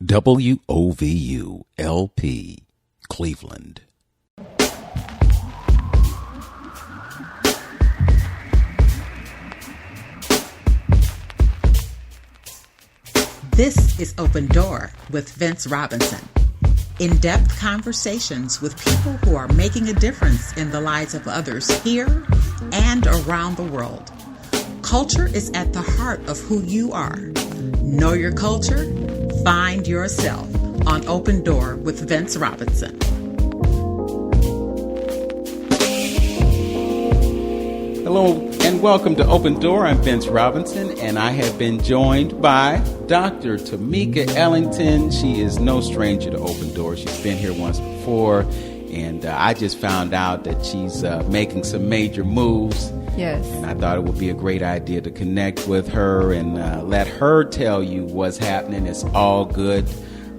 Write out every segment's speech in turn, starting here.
WOVU LP, Cleveland. This is Open Door with Vince Robinson. In-depth conversations with people who are making a difference in the lives of others here and around the world. Culture is at the heart of who you are. Know your culture, find yourself on Open Door with Vince Robinson. Hello and welcome to Open Door. I'm Vince Robinson and I have been joined by Dr. Tameka Ellington. She is no stranger to Open Door. She's been here once before and I just found out that she's making some major moves. Yes. And I thought it would be a great idea to connect with her and let her tell you what's happening. It's all good.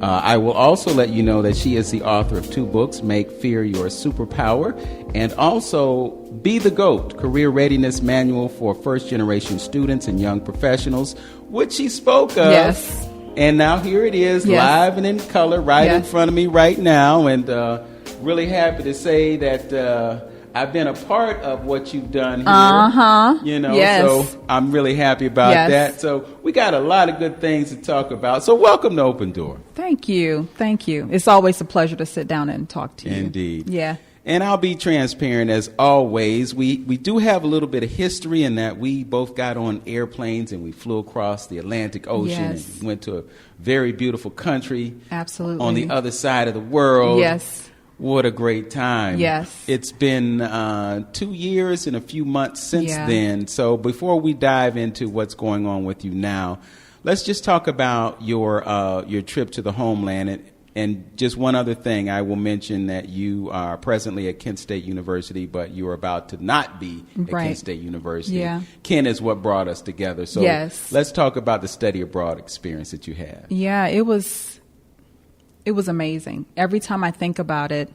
I will also let you know that she is the author of 2 books, Make Fear Your Superpower, and also Be the GOAT, Career Readiness Manual for First-Generation Students and Young Professionals, which she spoke of. Yes. And now here it is, yes, live and in color right in front of me right now. And really happy to say that I've been a part of what you've done here, you know, yes, so I'm really happy about that. So we got a lot of good things to talk about. So welcome to Open Door. Thank you. Thank you. It's always a pleasure to sit down and talk to you. Indeed. Yeah. And I'll be transparent as always. We do have a little bit of history in that we both got on airplanes and we flew across the Atlantic Ocean and went to a very beautiful country. Absolutely. On the other side of the world. Yes. What a great time. Yes. It's been 2 years and a few months since then. So before we dive into what's going on with you now, let's just talk about your trip to the homeland. And just one other thing, I will mention that you are presently at Kent State University, but you're about to not be at Kent State University. Yeah. Kent is what brought us together. So let's talk about the study abroad experience that you had. Yeah, it was amazing. Every time I think about it,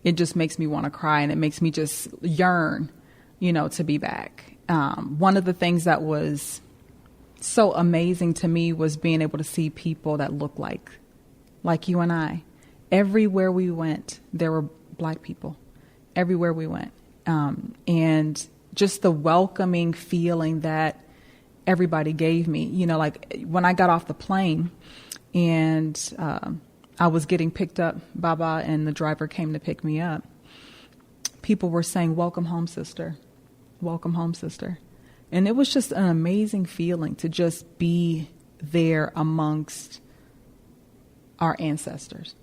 it just makes me want to cry and it makes me just yearn, to be back. One of the things that was so amazing to me was being able to see people that look like you and I. Everywhere we went, there were black people. Everywhere we went. And just the welcoming feeling that everybody gave me. Like when I got off the plane and I was getting picked up, Baba and the driver came to pick me up. People were saying, "Welcome home, sister. Welcome home, sister." And it was just an amazing feeling to just be there amongst our ancestors.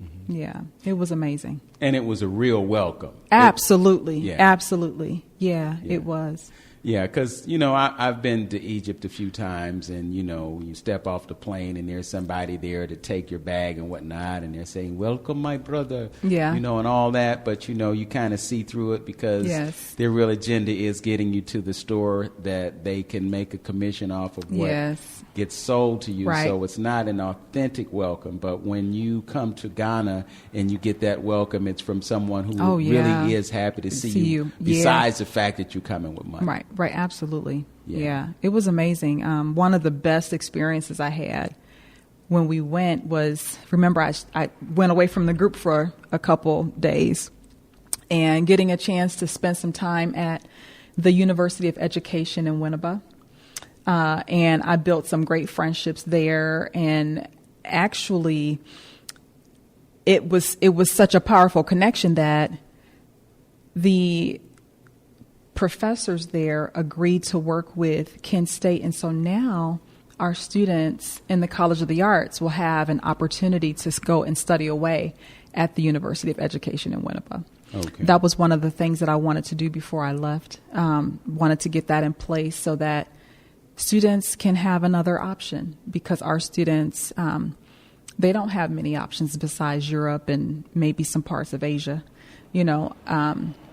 Mm-hmm. Yeah, it was amazing. And it was a real welcome. Absolutely. Absolutely. Yeah, it was. Yeah, because, I've been to Egypt a few times and, you step off the plane and there's somebody there to take your bag and whatnot. And they're saying, "Welcome, my brother," and all that. But, you kind of see through it because their real agenda is getting you to the store that they can make a commission off of what gets sold to you. Right. So it's not an authentic welcome. But when you come to Ghana and you get that welcome, it's from someone who really is happy to see you. Besides the fact that you're coming with money. Right, absolutely. Yeah. It was amazing. One of the best experiences I had when we went was, remember, I went away from the group for a couple days and getting a chance to spend some time at the University of Education in Winneba. And I built some great friendships there. And actually, it was such a powerful connection that the professors there agreed to work with Kent State. And so now our students in the College of the Arts will have an opportunity to go and study away at the University of Education in Winneba. Okay. That was one of the things that I wanted to do before I left. Wanted to get that in place so that students can have another option, because our students, they don't have many options besides Europe and maybe some parts of Asia.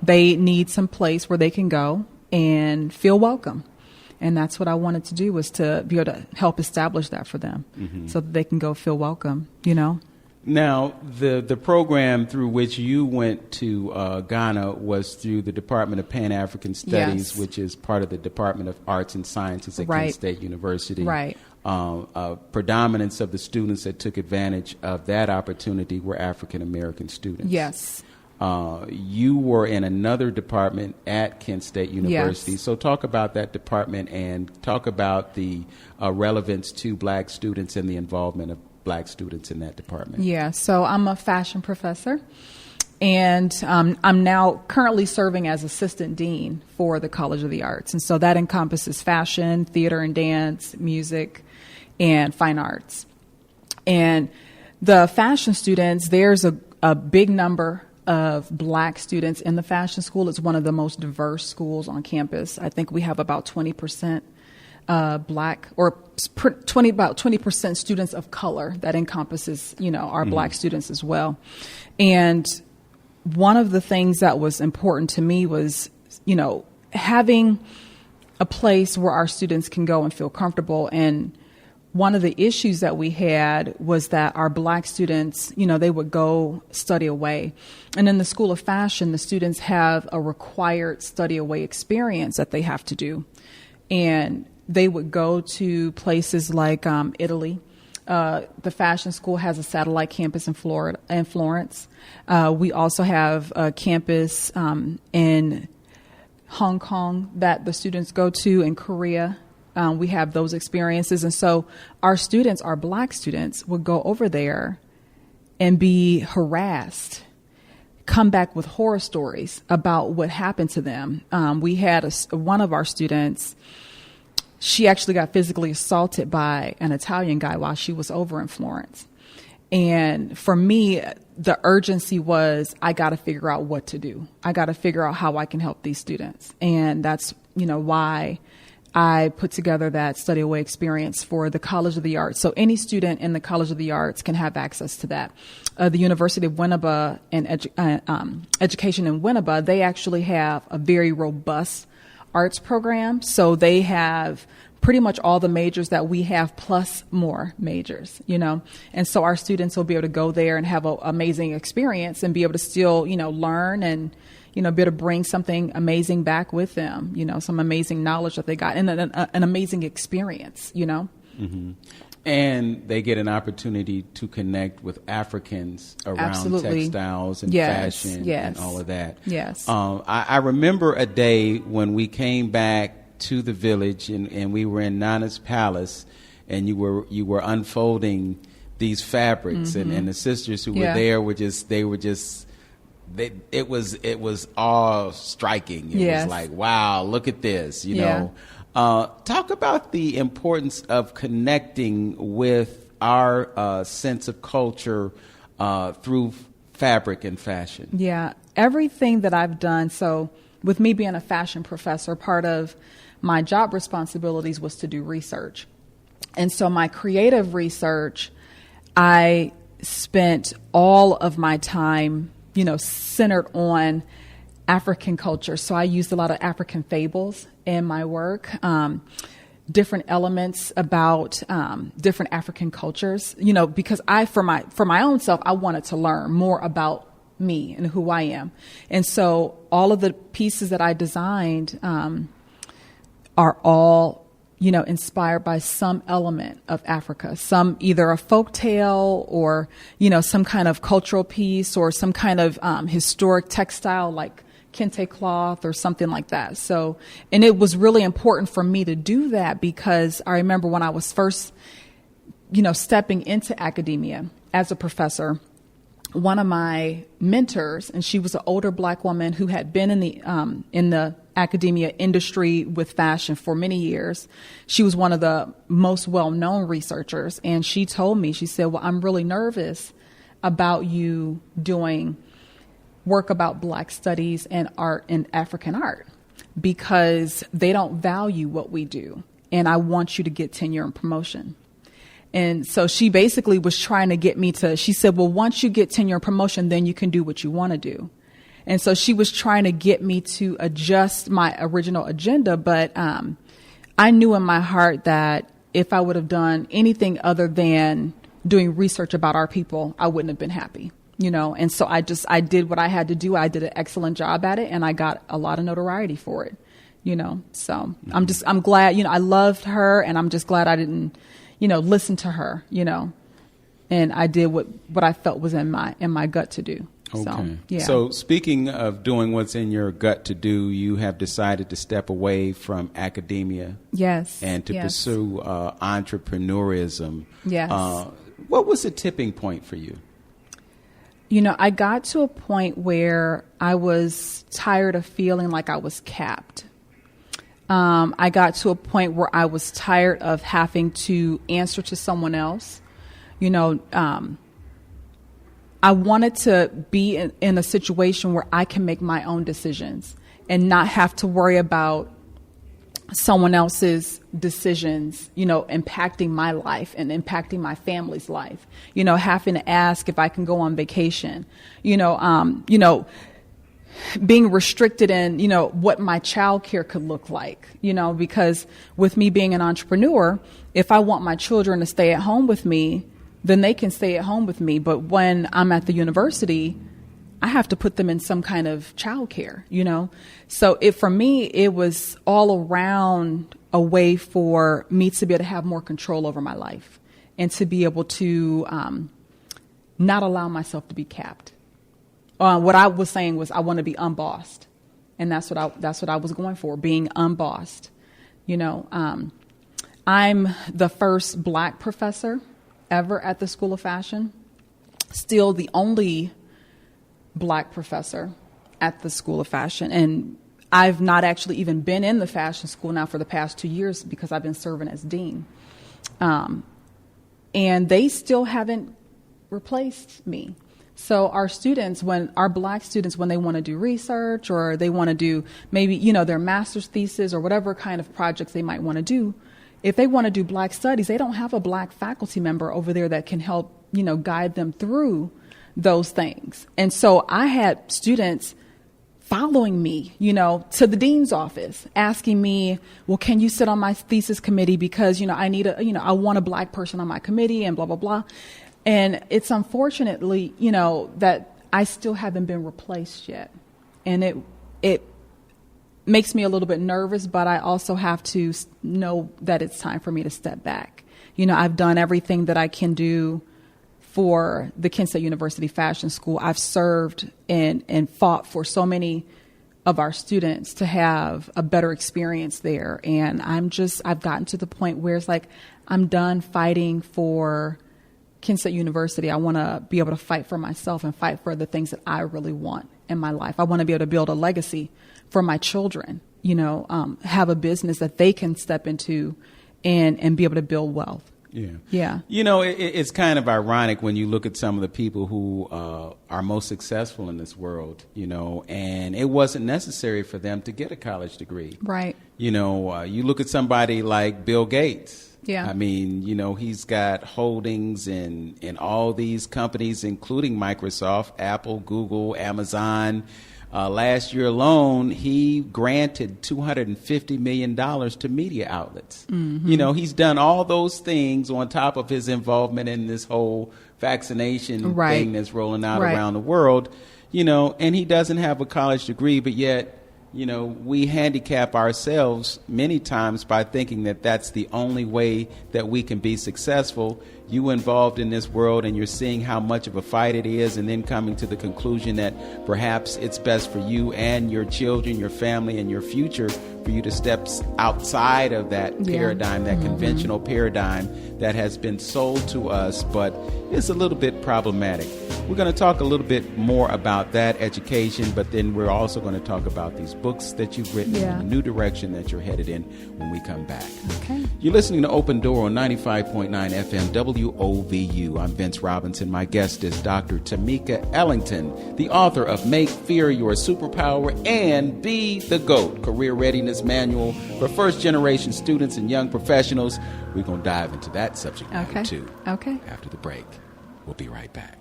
They need some place where they can go and feel welcome. And that's what I wanted to do, was to be able to help establish that for them, so that they can go feel welcome, Now, the program through which you went to Ghana was through the Department of Pan-African Studies, which is part of the Department of Arts and Sciences at Kent State University. Right. predominance of the students that took advantage of that opportunity were African American students. Yes. You were in another department at Kent State University. Yes. So talk about that department and talk about the relevance to black students and the involvement of black students in that department. Yeah, so I'm a fashion professor, and I'm now currently serving as assistant dean for the College of the Arts. And so that encompasses fashion, theater and dance, music, and fine arts. And the fashion students, there's a big number of black students in the fashion school. It's one of the most diverse schools on campus. I think we have about 20% black, or about 20% students of color. That encompasses, our black students as well. And one of the things that was important to me was, having a place where our students can go and feel comfortable. And one of the issues that we had was that our black students, they would go study away. And in the School of Fashion, the students have a required study away experience that they have to do. And they would go to places like Italy. The fashion school has a satellite campus in Florence. We also have a campus in Hong Kong that the students go to, in Korea. We have those experiences. And so our students, our black students, would go over there and be harassed, come back with horror stories about what happened to them. We had one of our students, she actually got physically assaulted by an Italian guy while she was over in Florence. And for me, the urgency was, I got to figure out what to do. I got to figure out how I can help these students. And that's, why I put together that study away experience for the College of the Arts. So any student in the College of the Arts can have access to that. The University of Winneba and Education in Winneba, they actually have a very robust arts program. So they have pretty much all the majors that we have plus more majors, And so our students will be able to go there and have an amazing experience and be able to still, learn and, be able to bring something amazing back with them, some amazing knowledge that they got and an amazing experience, Mm-hmm. And they get an opportunity to connect with Africans around Absolutely. Textiles and Yes. fashion Yes. and all of that. Yes. I remember a day when we came back to the village and we were in Nana's palace, and you were unfolding these fabrics, Mm-hmm. and the sisters who were there it was awe striking. It Yes. was like, wow, look at this, Yeah. Talk about the importance of connecting with our sense of culture through fabric and fashion. Yeah, everything that I've done. So with me being a fashion professor, part of my job responsibilities was to do research. And so my creative research, I spent all of my time, centered on African culture. So I used a lot of African fables in my work, different elements about different African cultures, because for my own self, I wanted to learn more about me and who I am. And so all of the pieces that I designed are all, inspired by some element of Africa, some either a folk tale or, some kind of cultural piece or some kind of historic textile like kente cloth or something like that. So, and it was really important for me to do that because I remember when I was first, stepping into academia as a professor, one of my mentors, and she was an older black woman who had been in the academia industry with fashion for many years. She was one of the most well-known researchers. And she told me, she said, well, I'm really nervous about you doing work about black studies and art and African art because they don't value what we do. And I want you to get tenure and promotion. And so she basically was trying to get me to, she said, well, once you get tenure and promotion, then you can do what you want to do. And so she was trying to get me to adjust my original agenda. But I knew in my heart that if I would have done anything other than doing research about our people, I wouldn't have been happy, And so I did what I had to do. I did an excellent job at it and I got a lot of notoriety for it, So I'm glad, I loved her and I'm just glad I didn't, listen to her, and I did what I felt was in my gut to do. Okay. So speaking of doing what's in your gut to do, you have decided to step away from academia. Yes. And to pursue entrepreneurism. Yes. What was the tipping point for you? I got to a point where I was tired of feeling like I was capped. I got to a point where I was tired of having to answer to someone else. I wanted to be in a situation where I can make my own decisions and not have to worry about someone else's decisions, impacting my life and impacting my family's life, having to ask if I can go on vacation, being restricted in, what my childcare could look like, because with me being an entrepreneur, if I want my children to stay at home with me, then they can stay at home with me. But when I'm at the university, I have to put them in some kind of childcare, So for me, it was all around a way for me to be able to have more control over my life and to be able to not allow myself to be capped. What I was saying was I want to be unbossed, and that's what I was going for, being unbossed. I'm the first Black professor ever at the School of Fashion, still the only Black professor at the School of Fashion. And I've not actually even been in the fashion school now for the past 2 years because I've been serving as dean. And they still haven't replaced me. So our Black students, when they want to do research or they want to do maybe, their master's thesis or whatever kind of projects they might want to do, if they want to do Black studies, they don't have a Black faculty member over there that can help, guide them through those things. And so I had students following me, to the dean's office, asking me, well, can you sit on my thesis committee because, I need I want a Black person on my committee and blah, blah, blah. And it's unfortunately, that I still haven't been replaced yet. And it makes me a little bit nervous, but I also have to know that it's time for me to step back. I've done everything that I can do for the Kent State University Fashion School. I've served and fought for so many of our students to have a better experience there. And I've gotten to the point where it's like, I'm done fighting for Kent State University. I want to be able to fight for myself and fight for the things that I really want in my life. I want to be able to build a legacy for my children, have a business that they can step into and be able to build wealth. Yeah. It's kind of ironic when you look at some of the people who are most successful in this world, and it wasn't necessary for them to get a college degree. Right. You look at somebody like Bill Gates. Yeah. I mean, he's got holdings in all these companies, including Microsoft, Apple, Google, Amazon. Last year alone, he granted $250 million to media outlets. Mm-hmm. He's done all those things on top of his involvement in this whole vaccination thing that's rolling out around the world, and he doesn't have a college degree, but yet, we handicap ourselves many times by thinking that that's the only way that we can be successful. You involved in this world and you're seeing how much of a fight it is, and then coming to the conclusion that perhaps it's best for you and your children, your family, and your future for you to step outside of that paradigm, that conventional paradigm that has been sold to us, but it's a little bit problematic. We're going to talk a little bit more about that education, but then we're also going to talk about these books that you've written and the new direction that you're headed in when we come back. Okay. You're listening to Open Door on 95.9 FM WOVU. I'm Vince Robinson. My guest is Dr. Tameka Ellington, the author of Make Fear Your Superpower and Be the GOAT, Career Readiness Manual for first-generation students and young professionals. We're going to dive into that subject matter, too. Okay. After the break. We'll be right back.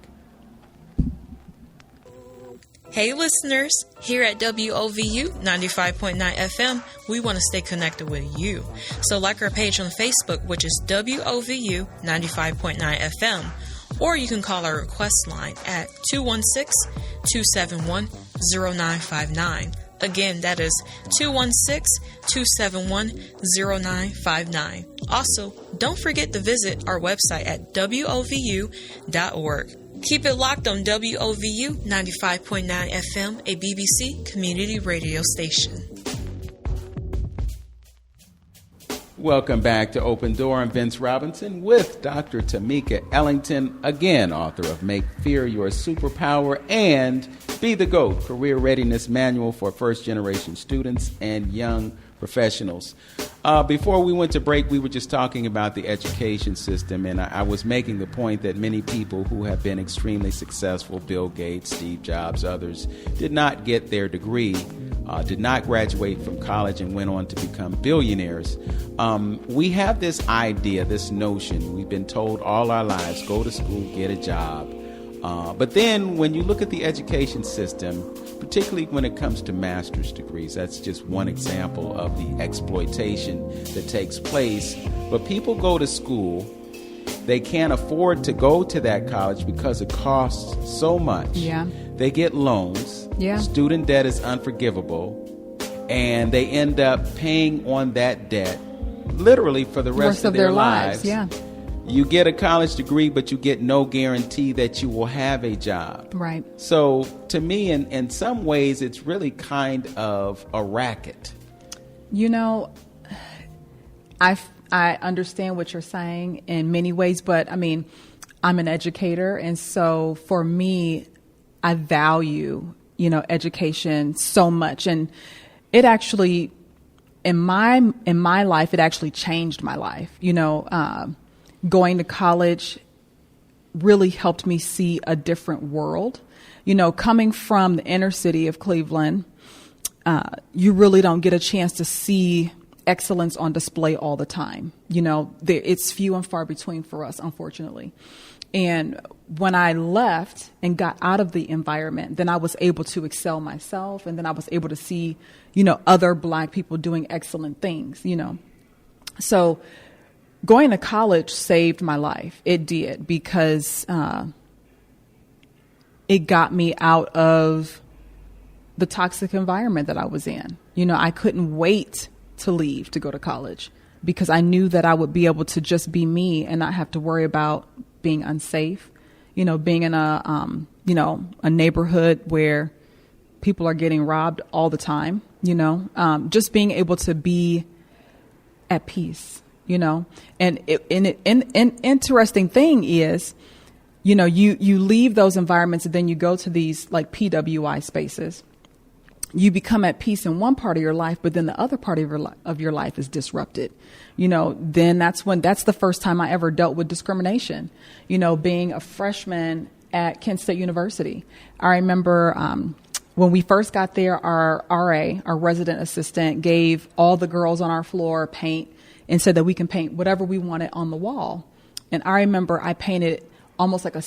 Hey listeners, here at WOVU 95.9 FM, we want to stay connected with you. So like our page on Facebook, which is WOVU 95.9 FM, or you can call our request line at 216-271-0959. Again, that is 216-271-0959. Also, don't forget to visit our website at wovu.org. Keep it locked on WOVU 95.9 FM, a BBC community radio station. Welcome back to Open Door. I'm Vince Robinson with Dr. Tameka Ellington, again, author of Make Fear Your Superpower and Be the GOAT, Career Readiness Manual for First-Generation Students and Young Professionals. Before we went to break, we were just talking about the education system, and I was making the point that many people who have been extremely successful, Bill Gates, Steve Jobs, others, did not get their degree, did not graduate from college and went on to become billionaires. We have this idea, this notion, we've been told all our lives, go to school, get a job. But then when you look at the education system, particularly when it comes to master's degrees, that's just one example of the exploitation that takes place. But people go to school, they can't afford to go to that college because it costs so much. Yeah. They get loans. Yeah. Student debt is unforgivable. And they end up paying on that debt literally for the rest of their lives. Yeah. You get a college degree, but you get no guarantee that you will have a job. Right. So to me, in some ways, it's really kind of a racket. You know, I understand what you're saying in many ways, but I mean, I'm an educator. And so for me, I value, education so much. And it actually, in my life, it actually changed my life. Going to college really helped me see a different world. Coming from the inner city of Cleveland, you really don't get a chance to see excellence on display all the time. It's few and far between for us, unfortunately. And when I left and got out of the environment, then I was able to excel myself. And then I was able to see, other Black people doing excellent things, So going to college saved my life. It did, because it got me out of the toxic environment that I was in. I couldn't wait to leave to go to college because I knew that I would be able to just be me and not have to worry about being unsafe, being in a neighborhood where people are getting robbed all the time, just being able to be at peace. And interesting thing is, you leave those environments and then you go to these like PWI spaces. You become at peace in one part of your life, but then the other part of your life is disrupted. Then that's the first time I ever dealt with discrimination, being a freshman at Kent State University. I remember when we first got there, our RA, our resident assistant, gave all the girls on our floor paint and said that we can paint whatever we wanted on the wall. And I remember I painted almost like a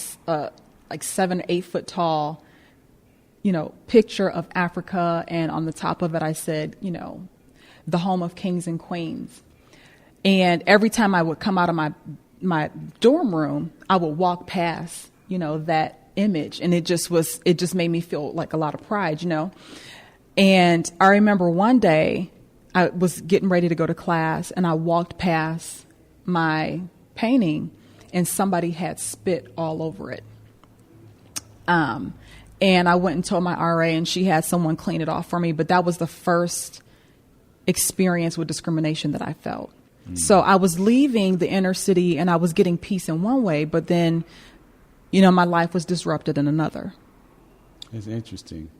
7 or 8 foot tall, picture of Africa. And on the top of it, I said, the home of kings and queens. And every time I would come out of my dorm room, I would walk past, that image. And it just made me feel like a lot of pride, And I remember one day, I was getting ready to go to class and I walked past my painting and somebody had spit all over it. And I went and told my RA and she had someone clean it off for me. But that was the first experience with discrimination that I felt. So I was leaving the inner city and I was getting peace in one way, but then, my life was disrupted in another. It's interesting.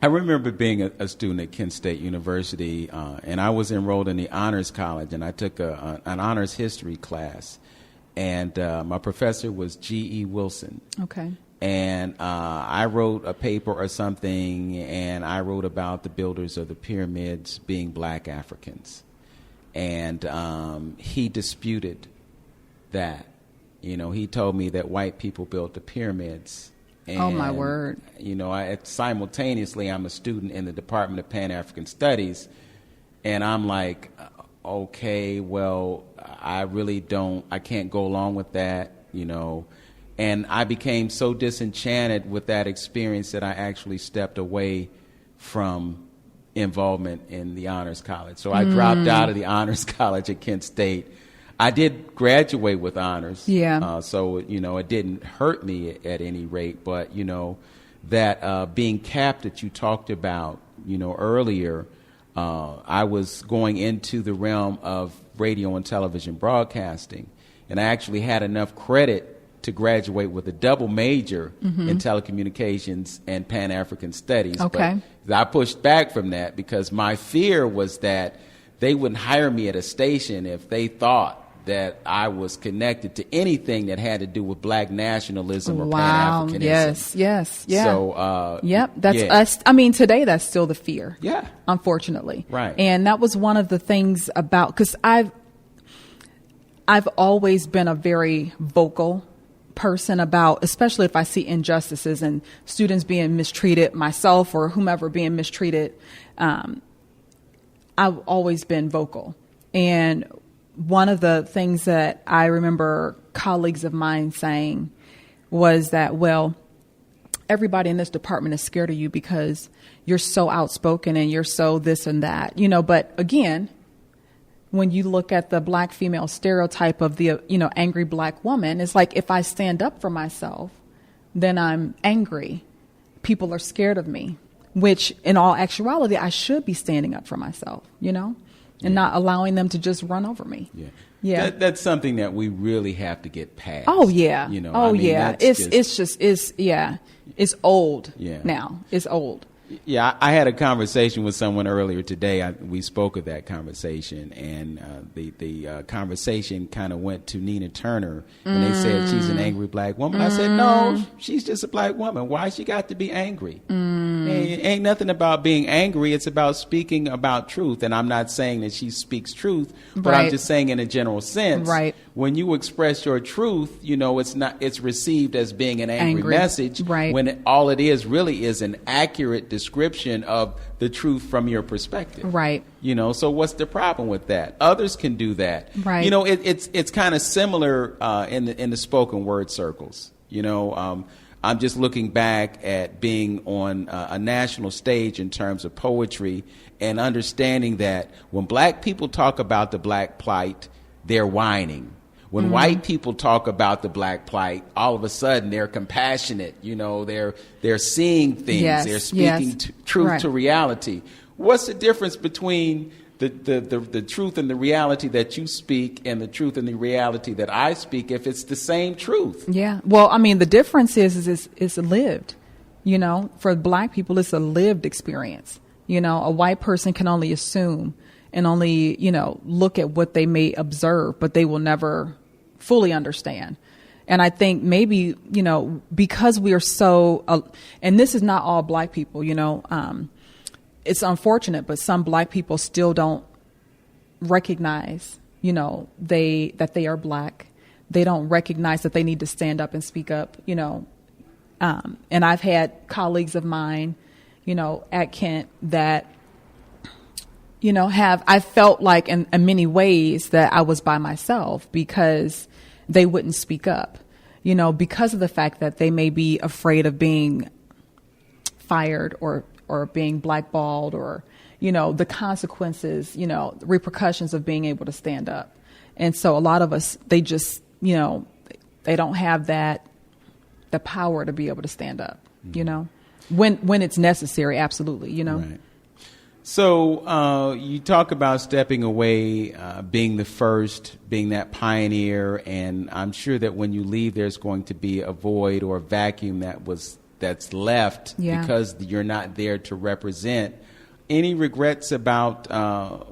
I remember being a student at Kent State University, and I was enrolled in the Honors College, and I took an honors history class. And my professor was G.E. Wilson. Okay. And I wrote a paper or something, and I wrote about the builders of the pyramids being Black Africans. And he disputed that. He told me that white people built the pyramids. And, oh, my word. Simultaneously, I'm a student in the Department of Pan-African Studies, and I'm like, okay, well, I can't go along with that, And I became so disenchanted with that experience that I actually stepped away from involvement in the Honors College. So I dropped out of the Honors College at Kent State. I did graduate with honors. Yeah. So, it didn't hurt me at any rate. But, that being capped that you talked about, earlier, I was going into the realm of radio and television broadcasting. And I actually had enough credit to graduate with a double major in telecommunications and Pan-African studies. Okay. But I pushed back from that because my fear was that they wouldn't hire me at a station if they thought that I was connected to anything that had to do with black nationalism or Pan-Africanism. Yes. Yeah. So, that's us. I mean, today that's still the fear. Yeah. Unfortunately. Right. And that was one of the things about, because I've always been a very vocal person about, especially if I see injustices and students being mistreated, myself or whomever being mistreated. I've always been vocal. And one of the things that I remember colleagues of mine saying was that, well, everybody in this department is scared of you because you're so outspoken and you're so this and that, but again, when you look at the black female stereotype of the, angry black woman, it's like, if I stand up for myself, then I'm angry. People are scared of me, which in all actuality, I should be standing up for myself, and not allowing them to just run over me. Yeah. Yeah. That's something that we really have to get past. Oh yeah. It's old now. It's old. Yeah, I had a conversation with someone earlier today. We spoke of that conversation, and the conversation kind of went to Nina Turner, and they said she's an angry black woman. I said, no, she's just a black woman. Why she got to be angry? Ain't nothing about being angry. It's about speaking about truth, and I'm not saying that she speaks truth, but I'm just saying in a general sense, when you express your truth, it's received as being an angry message, when all it is really is an accurate description of the truth from your perspective. Right. So what's the problem with that? Others can do that. Right. It's kind of similar in the spoken word circles. I'm just looking back at being on a national stage in terms of poetry and understanding that when black people talk about the black plight, they're whining. When white people talk about the black plight, all of a sudden they're compassionate. They're seeing things. They're speaking truth to reality. What's the difference between the truth and the reality that you speak and the truth and the reality that I speak if it's the same truth? Yeah. Well, I mean, the difference is it's lived. For black people, it's a lived experience. A white person can only assume and only, look at what they may observe, but they will never fully understand. And I think maybe, because we are so, and this is not all black people, it's unfortunate, but some black people still don't recognize, that they are black. They don't recognize that they need to stand up and speak up, and I've had colleagues of mine, at Kent that, I felt like in many ways that I was by myself because they wouldn't speak up, because of the fact that they may be afraid of being fired or being blackballed or, the consequences, the repercussions of being able to stand up. And so a lot of us, they just, they don't have the power to be able to stand up, when it's necessary. Absolutely. Right. So you talk about stepping away, being the first, being that pioneer, and I'm sure that when you leave, there's going to be a void or a vacuum that's left because you're not there to represent. Any regrets about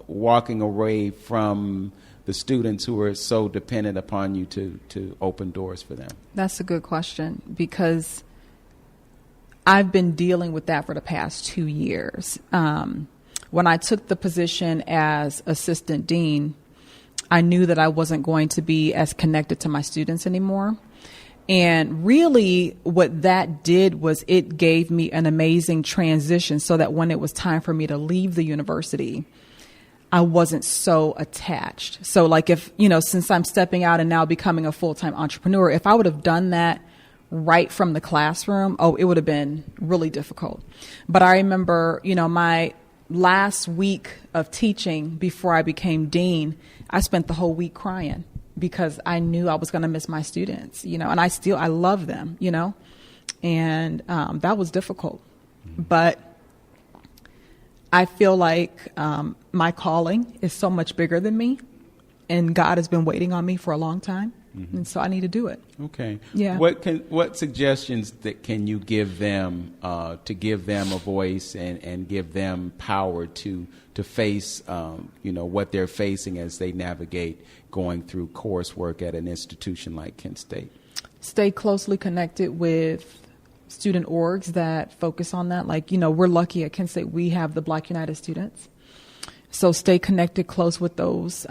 walking away from the students who are so dependent upon you to open doors for them? That's a good question, because I've been dealing with that for the past 2 years. When I took the position as assistant dean, I knew that I wasn't going to be as connected to my students anymore. And really what that did was it gave me an amazing transition so that when it was time for me to leave the university, I wasn't so attached. So like if, since I'm stepping out and now becoming a full-time entrepreneur, if I would have done that right from the classroom, it would have been really difficult. But I remember, my last week of teaching before I became dean, I spent the whole week crying because I knew I was going to miss my students, and I love them, and that was difficult. But I feel like my calling is so much bigger than me, and God has been waiting on me for a long time. Mm-hmm. And so I need to do it. Okay. Yeah. What suggestions can you give them to give them a voice and give them power to face what they're facing as they navigate going through coursework at an institution like Kent State? Stay closely connected with student orgs that focus on that. Like, we're lucky at Kent State, we have the Black United Students. So stay connected close with those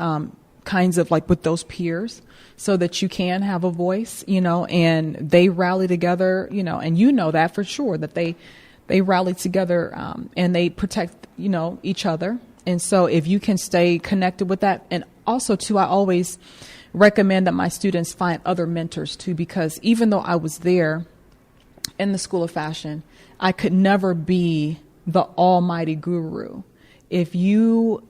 kinds of with those peers so that you can have a voice, and they rally together, and that for sure, that they rally together and they protect, each other. And so if you can stay connected with that, and also too, I always recommend that my students find other mentors too, because even though I was there in the School of Fashion, I could never be the almighty guru. If you,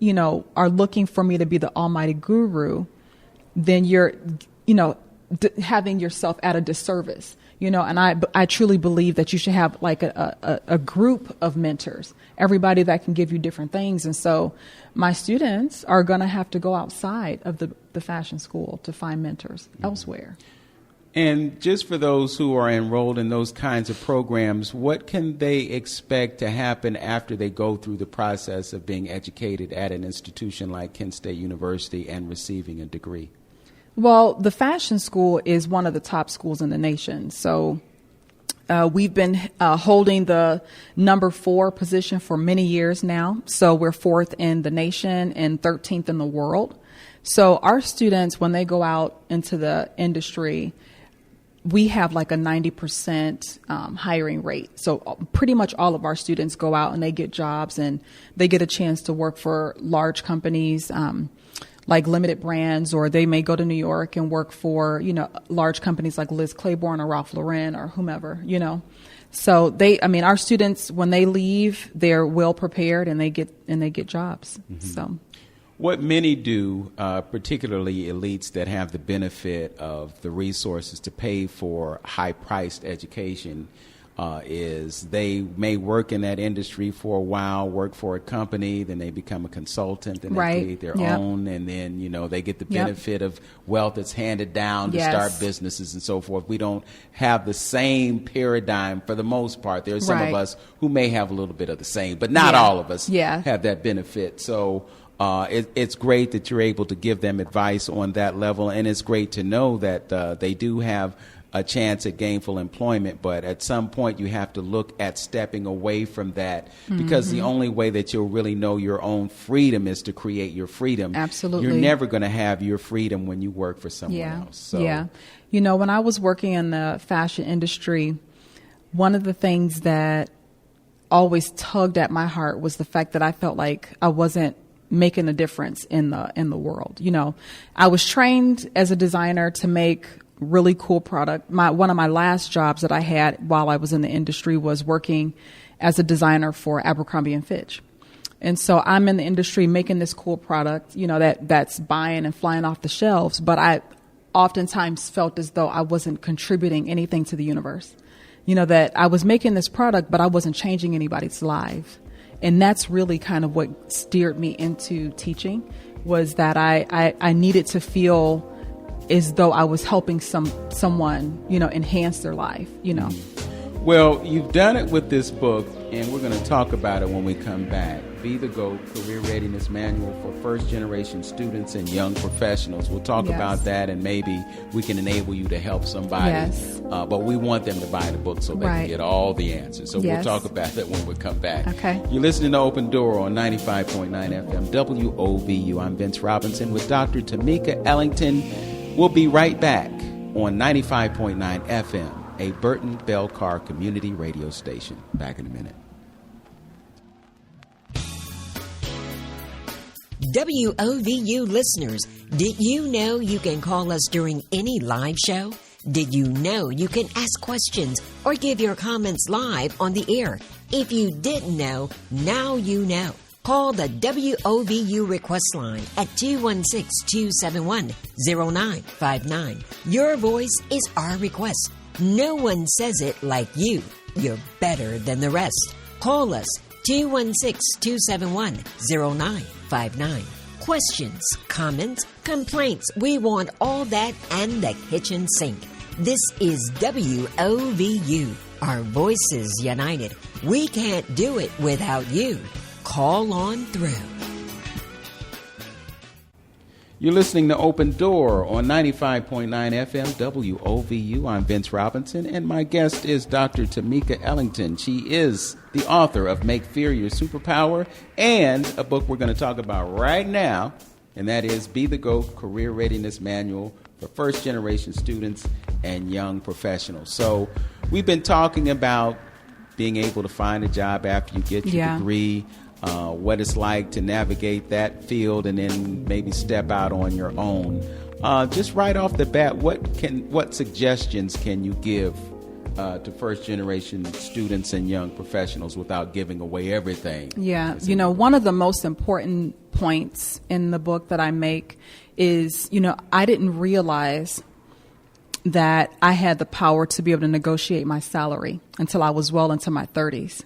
are looking for me to be the almighty guru, then you're, having yourself at a disservice, and I truly believe that you should have a group of mentors, everybody that can give you different things. And so my students are going to have to go outside of the fashion school to find mentors elsewhere. And just for those who are enrolled in those kinds of programs, what can they expect to happen after they go through the process of being educated at an institution like Kent State University and receiving a degree? Well, the fashion school is one of the top schools in the nation. So we've been holding the number 4 position for many years now. So we're 4th in the nation and 13th in the world. So our students, when they go out into the industry, we have a 90% hiring rate. So pretty much all of our students go out and they get jobs and they get a chance to work for large companies like Limited Brands, or they may go to New York and work for, large companies like Liz Claiborne or Ralph Lauren or whomever, So our students, when they leave, they're well prepared and they get jobs. Mm-hmm. So. What many do, particularly elites that have the benefit of the resources to pay for high-priced education, is they may work in that industry for a while, work for a company, then they become a consultant, then they create their own, and then, they get the benefit of wealth that's handed down to start businesses and so forth. We don't have the same paradigm for the most part. There's some of us who may have a little bit of the same, but not all of us have that benefit. So it's great that you're able to give them advice on that level, and it's great to know that they do have a chance at gainful employment, but at some point you have to look at stepping away from that, because the only way that you'll really know your own freedom is to create your freedom. Absolutely. You're never going to have your freedom when you work for someone else. So. Yeah. When I was working in the fashion industry, one of the things that always tugged at my heart was the fact that I felt like I wasn't making a difference in the world. I was trained as a designer to make really cool product. One of my last jobs that I had while I was in the industry was working as a designer for Abercrombie & Fitch. And so I'm in the industry making this cool product, that's buying and flying off the shelves. But I oftentimes felt as though I wasn't contributing anything to the universe. That I was making this product, but I wasn't changing anybody's life. And that's really kind of what steered me into teaching, was that I needed to feel as though I was helping someone, enhance their life, Well, you've done it with this book, and we're going to talk about it when we come back. Be the GOAT, Career Readiness Manual for First-Generation Students and Young Professionals. We'll talk about that, and maybe we can enable you to help somebody. Yes. But we want them to buy the book so they can get all the answers. So we'll talk about that when we come back. Okay. You're listening to Open Door on 95.9 FM WOVU. I'm Vince Robinson with Dr. Tameka Ellington. We'll be right back on 95.9 FM, a Burton Bell Carr community radio station. Back in a minute. WOVU listeners, did you know you can call us during any live show? Did you know you can ask questions or give your comments live on the air? If you didn't know, now you know. Call the WOVU request line at 216-271-0959. Your voice is our request. No one says it like you. You're better than the rest. Call us 216-271-0959. Questions, comments, complaints. We want all that and the kitchen sink. This is WOVU. Our voices united. We can't do it without you. Call on through. You're listening to Open Door on 95.9 FM WOVU. I'm Vince Robinson, and my guest is Dr. Tameka Ellington. She is the author of Make Fear Your Superpower and a book we're going to talk about right now, and that is Be the GOAT Career Readiness Manual for First-Generation Students and Young Professionals. So we've been talking about being able to find a job after you get your degree, what it's like to navigate that field and then maybe step out on your own. Just right off the bat, what suggestions can you give to first-generation students and young professionals without giving away everything? Yeah, one of the most important points in the book that I make is, I didn't realize that I had the power to be able to negotiate my salary until I was well into my 30s.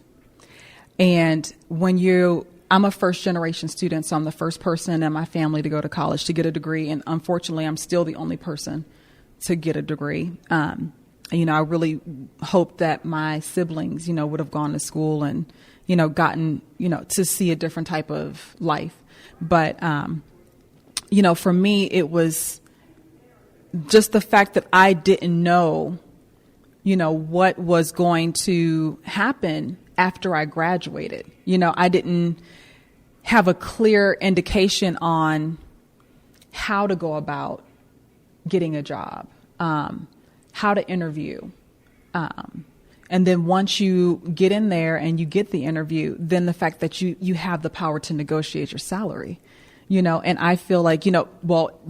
And I'm a first generation student, so I'm the first person in my family to go to college to get a degree. And unfortunately, I'm still the only person to get a degree. I really hope that my siblings, would have gone to school and, gotten, to see a different type of life. But, for me, it was just the fact that I didn't know, what was going to happen after I graduated. I didn't have a clear indication on how to go about getting a job, how to interview. And then once you get in there and you get the interview, then the fact that you have the power to negotiate your salary, and I feel like,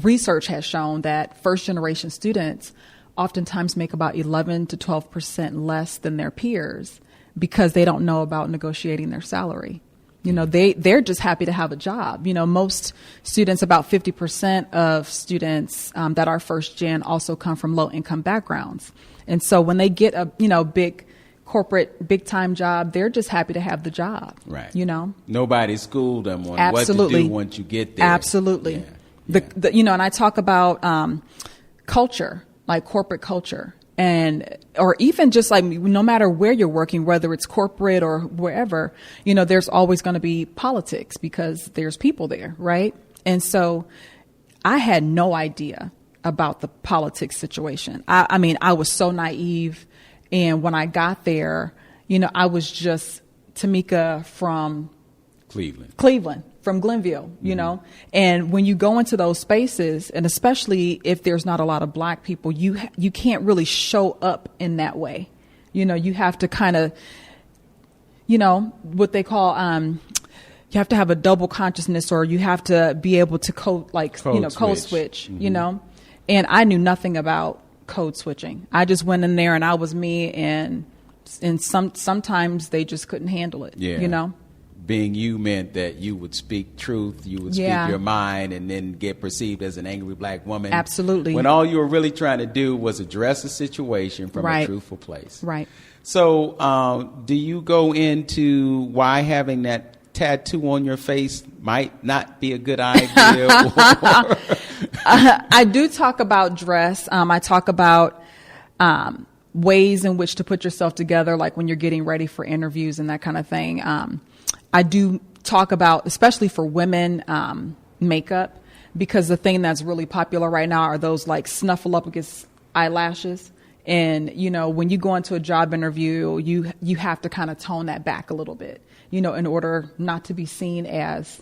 research has shown that first generation students oftentimes make about 11 to 12% less than their peers because they don't know about negotiating their salary. They're just happy to have a job. Most students, about 50% of students that are first gen also come from low income backgrounds. And so when they get a, big corporate, big time job, they're just happy to have the job. Right. Nobody schooled them on what to do once you get there. Absolutely. Yeah. And I talk about culture, like corporate culture. Or even just like no matter where you're working, whether it's corporate or wherever, there's always going to be politics because there's people there, right? And so I had no idea about the politics situation. I was so naive. And when I got there, I was just Tameka from Cleveland. From Glenville, and when you go into those spaces, and especially if there's not a lot of black people, you can't really show up in that way. You have to kind of, what they call, you have to have a double consciousness, or you have to be able to code switch, and I knew nothing about code switching. I just went in there and I was me, and sometimes they just couldn't handle it, Being you meant that you would speak truth, you would speak your mind, and then get perceived as an angry black woman. Absolutely. When all you were really trying to do was address a situation from a truthful place. Right. So do you go into why having that tattoo on your face might not be a good idea? I do talk about dress. I talk about ways in which to put yourself together, like when you're getting ready for interviews and that kind of thing. I do talk about, especially for women, makeup, because the thing that's really popular right now are those like snuffle up against eyelashes. And, when you go into a job interview, you have to kind of tone that back a little bit, in order not to be seen as,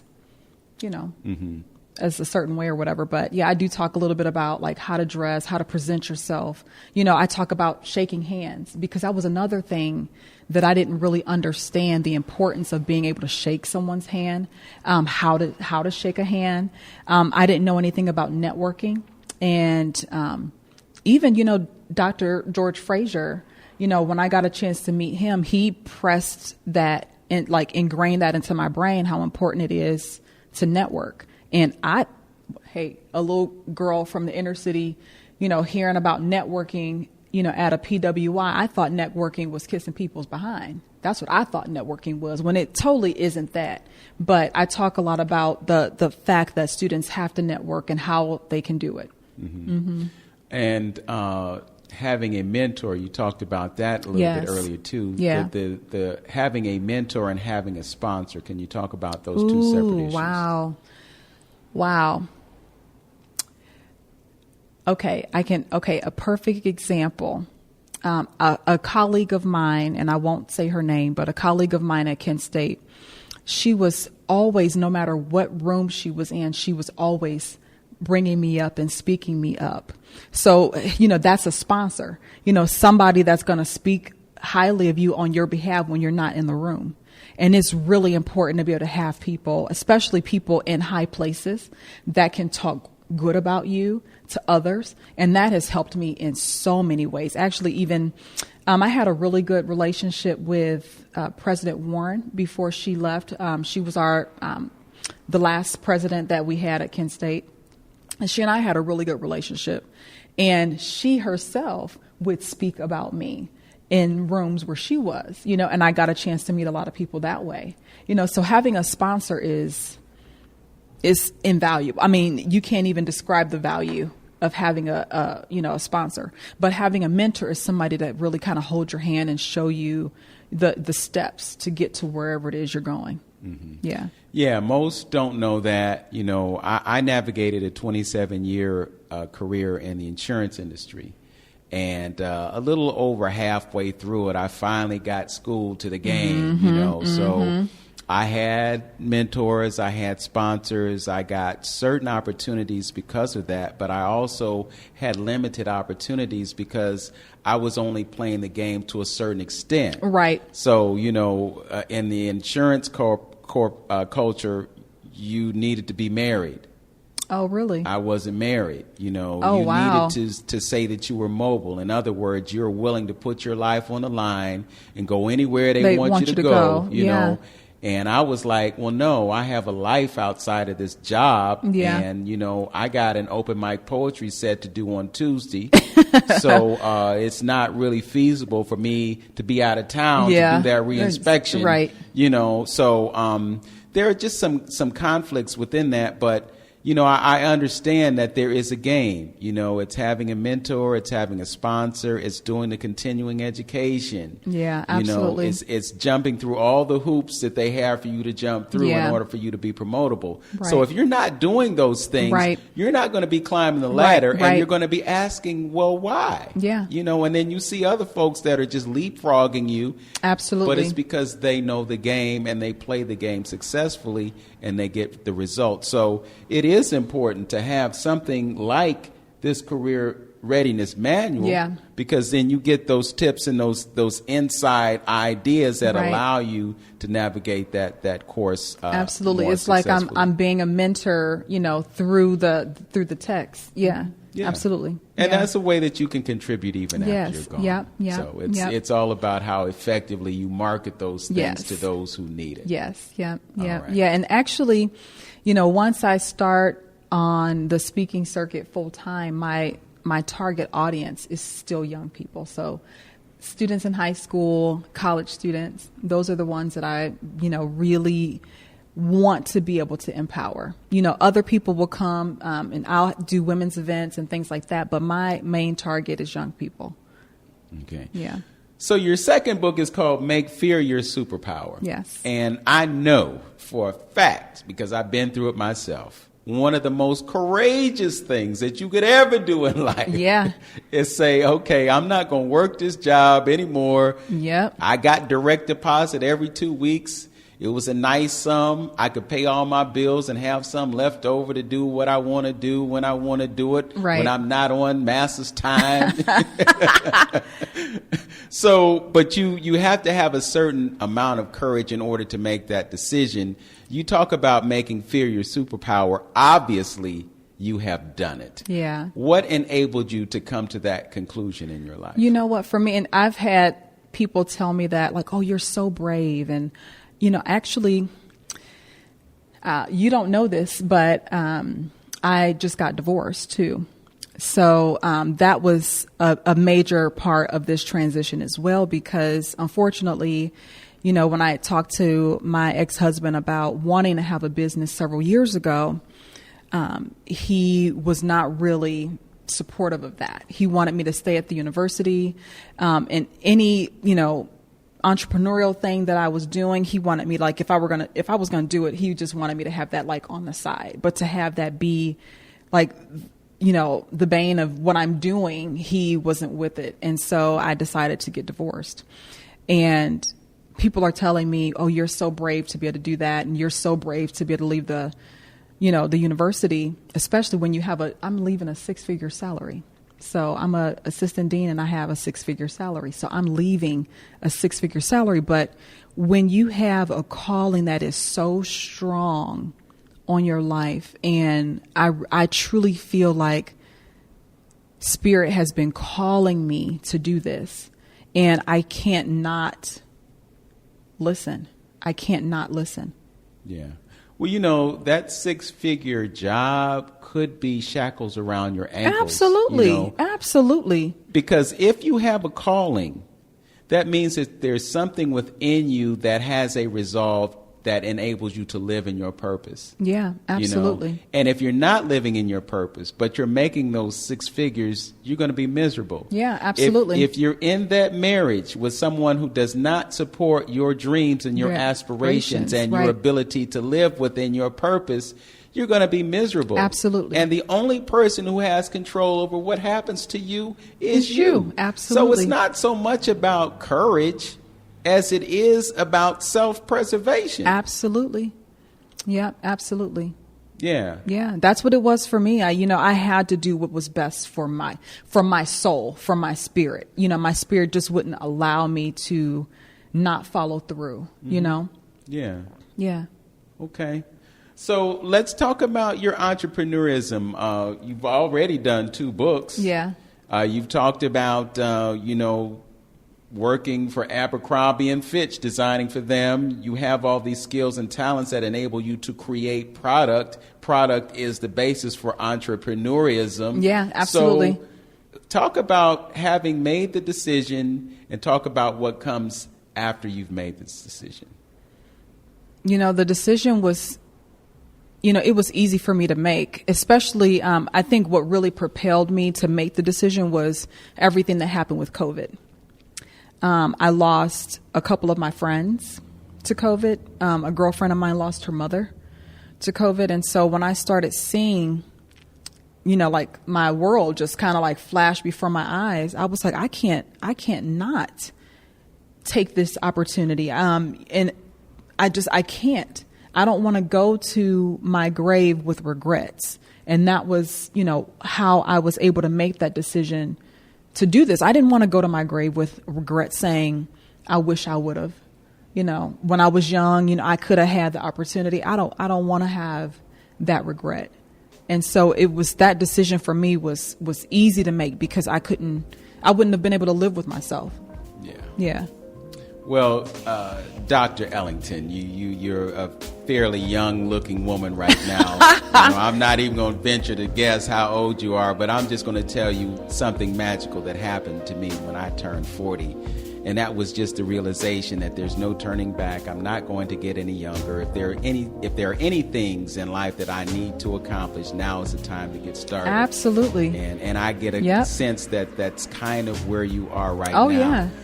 as a certain way or whatever. But yeah, I do talk a little bit about like how to dress, how to present yourself. I talk about shaking hands, because that was another thing that I didn't really understand, the importance of being able to shake someone's hand, how to shake a hand. I didn't know anything about networking. And even, Dr. George Frazier, when I got a chance to meet him, he pressed that and ingrained that into my brain, how important it is to network. And a little girl from the inner city, hearing about networking, at a PWI, I thought networking was kissing people's behind. That's what I thought networking was, when it totally isn't that. But I talk a lot about the fact that students have to network and how they can do it. Mm-hmm. Mm-hmm. And having a mentor, you talked about that a little bit earlier too. Yeah. The having a mentor and having a sponsor. Can you talk about those two separate issues? Wow. Okay, a perfect example. A colleague of mine, and I won't say her name, but a colleague of mine at Kent State, she was always, no matter what room she was in, she was always bringing me up and speaking me up. So, that's a sponsor, somebody that's going to speak highly of you on your behalf when you're not in the room. And it's really important to be able to have people, especially people in high places, that can talk good about you to others. And that has helped me in so many ways. Actually, even I had a really good relationship with President Warren before she left. She was the last president that we had at Kent State. And she and I had a really good relationship. And she herself would speak about me in rooms where she was, and I got a chance to meet a lot of people that way. So having a sponsor is invaluable. I mean, you can't even describe the value of having a sponsor, but having a mentor is somebody that really kind of holds your hand and show you the steps to get to wherever it is you're going. Mm-hmm. Yeah. Yeah. Most don't know that. I navigated a 27-year career in the insurance industry. And a little over halfway through it, I finally got schooled to the game, So I had mentors, I had sponsors, I got certain opportunities because of that, but I also had limited opportunities because I was only playing the game to a certain extent. Right. So, in the insurance culture, you needed to be married. Oh, really? I wasn't married. Oh, you wow. needed to say that you were mobile. In other words, you're willing to put your life on the line and go anywhere they want you to go. You know. And I was like, well, no, I have a life outside of this job. Yeah. And, I got an open mic poetry set to do on Tuesday. So it's not really feasible for me to be out of town to do that reinspection. Right. So there are just some conflicts within that. But, I understand that there is a game. It's having a mentor, it's having a sponsor, it's doing the continuing education. Yeah, absolutely. It's jumping through all the hoops that they have for you to jump through in order for you to be promotable. Right. So if you're not doing those things, you're not going to be climbing the ladder, and you're going to be asking, well, why? Yeah. And then you see other folks that are just leapfrogging you. Absolutely. But it's because they know the game and they play the game successfully and they get the results. So it is important to have something like this career readiness manual, because then you get those tips and those inside ideas that allow you to navigate that course. Absolutely, it's like I'm being a mentor, through the text. Yeah. Yeah. Absolutely. And that's a way that you can contribute even after you're gone. Yeah. So it's all about how effectively you market those things to those who need it. Yes. Yeah. Right. Yeah. And actually, once I start on the speaking circuit full time, my target audience is still young people. So students in high school, college students, those are the ones that I, really want to be able to empower. Other people will come and I'll do women's events and things like that, but my main target is young people. Okay. Yeah. So your second book is called Make Fear Your Superpower. Yes. And I know for a fact, because I've been through it myself, one of the most courageous things that you could ever do in life is say, okay, I'm not going to work this job anymore. Yep. I got direct deposit every 2 weeks. It was a nice sum. I could pay all my bills and have some left over to do what I want to do when I want to do it, when I'm not on master's time. So, but you have to have a certain amount of courage in order to make that decision. You talk about making fear your superpower. Obviously, you have done it. Yeah. What enabled you to come to that conclusion in your life? You know what, for me, and I've had people tell me that, like, oh, you're so brave. And, you know, actually, you don't know this, but I just got divorced too. So that was a major part of this transition as well, because unfortunately, you know, when I talked to my ex-husband about wanting to have a business several years ago, he was not really supportive of that. He wanted me to stay at the university, and any, you know, entrepreneurial thing that I was doing, he wanted me, like, if I was gonna do it, he just wanted me to have that, like, on the side. But to have that be, like, you know, the bane of what I'm doing, he wasn't with it. And so I decided to get divorced. And people are telling me, oh, you're so brave to be able to do that, and you're so brave to be able to leave the, you know, the university, especially when you have I'm leaving a 6-figure salary. So I'm a assistant dean and I have a 6-figure salary. So I'm leaving a 6-figure salary. But when you have a calling that is so strong on your life, and I truly feel like Spirit has been calling me to do this, and I can't not listen. I can't not listen. Yeah. Well, you know, that 6-figure job could be shackles around your ankles. Absolutely. You know? Absolutely. Because if you have a calling, that means that there's something within you that has a resolve that enables you to live in your purpose. Yeah, absolutely. You know? And if you're not living in your purpose, but you're making those 6 figures, you're going to be miserable. Yeah, absolutely. If you're in that marriage with someone who does not support your dreams and your aspirations and your ability to live within your purpose, you're going to be miserable. Absolutely. And the only person who has control over what happens to you is you. Absolutely. So it's not so much about courage as it is about self-preservation. Absolutely. Yeah, absolutely. Yeah. Yeah, that's what it was for me. I had to do what was best for my soul, for my spirit. You know, my spirit just wouldn't allow me to not follow through, you know? Yeah. Yeah. Okay. So let's talk about your entrepreneurism. You've already done 2 books. Yeah. You've talked about, working for Abercrombie and Fitch, designing for them. You have all these skills and talents that enable you to create product. Product is the basis for entrepreneurism. Yeah, absolutely. So talk about having made the decision and talk about what comes after you've made this decision. You know, the decision was, it was easy for me to make, especially I think what really propelled me to make the decision was everything that happened with COVID. I lost a couple of my friends to COVID. A girlfriend of mine lost her mother to COVID. And so when I started seeing, like my world just kind of like flashed before my eyes, I was like, I can't not take this opportunity. And I can't. I don't want to go to my grave with regrets. And that was, how I was able to make that decision to do this. I didn't want to go to my grave with regret saying, I wish I would have, when I was young, I could have had the opportunity. I don't want to have that regret. And so it was, that decision for me was easy to make because I wouldn't have been able to live with myself. Yeah. Yeah. Well, Dr. Ellington, you're a fairly young-looking woman right now. I'm not even going to venture to guess how old you are, but I'm just going to tell you something magical that happened to me when I turned 40. And that was just the realization that there's no turning back. I'm not going to get any younger. If there are any things in life that I need to accomplish, now is the time to get started. Absolutely. And I get a sense that that's kind of where you are right now. Oh,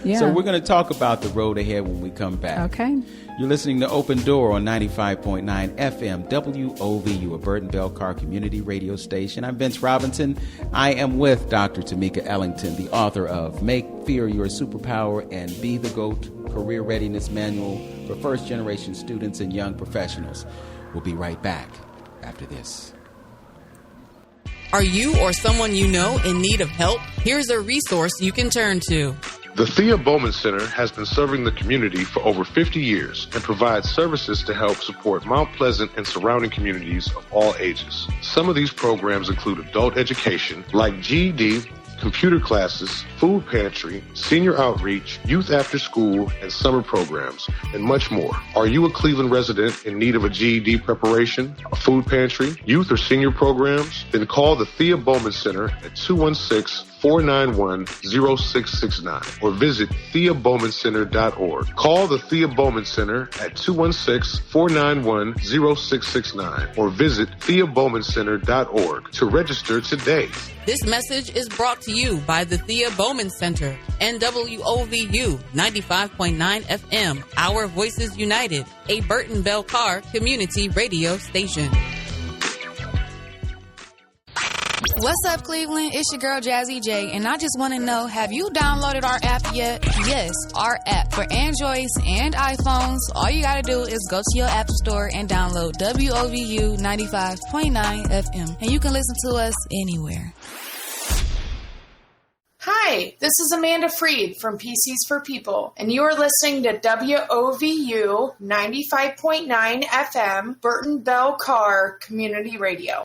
yeah. So we're going to talk about the road ahead when we come back. Okay. You're listening to Open Door on 95.9 FM WOVU, a Burton Bell Car community radio station. I'm Vince Robinson. I am with Dr. Tameka Ellington, the author of Make Fear Your Superpower and Be the GOAT, Career Readiness Manual for First-Generation Students and Young Professionals. We'll be right back after this. Are you or someone you know in need of help? Here's a resource you can turn to. The Thea Bowman Center has been serving the community for over 50 years and provides services to help support Mount Pleasant and surrounding communities of all ages. Some of these programs include adult education like GED, computer classes, food pantry, senior outreach, youth after school, and summer programs, and much more. Are you a Cleveland resident in need of a GED preparation, a food pantry, youth or senior programs? Then call the Thea Bowman Center at 216-491-0669 or visit TheaBowmanCenter.org. Call the Thea Bowman Center at 216-491-0669 or visit TheaBowmanCenter.org to register today. This message is brought to you by the Thea Bowman Center and WOVU 95.9 FM, Our Voices United, a Burton Bell Carr community radio station. What's up, Cleveland? It's your girl, Jazzy J, and I just want to know, have you downloaded our app yet? Yes, our app for Androids and iPhones. All you got to do is go to your app store and download WOVU 95.9 FM, and you can listen to us anywhere. Hi, this is Amanda Freed from PCs for People, and you are listening to WOVU 95.9 FM, Burton Bell Carr Community Radio.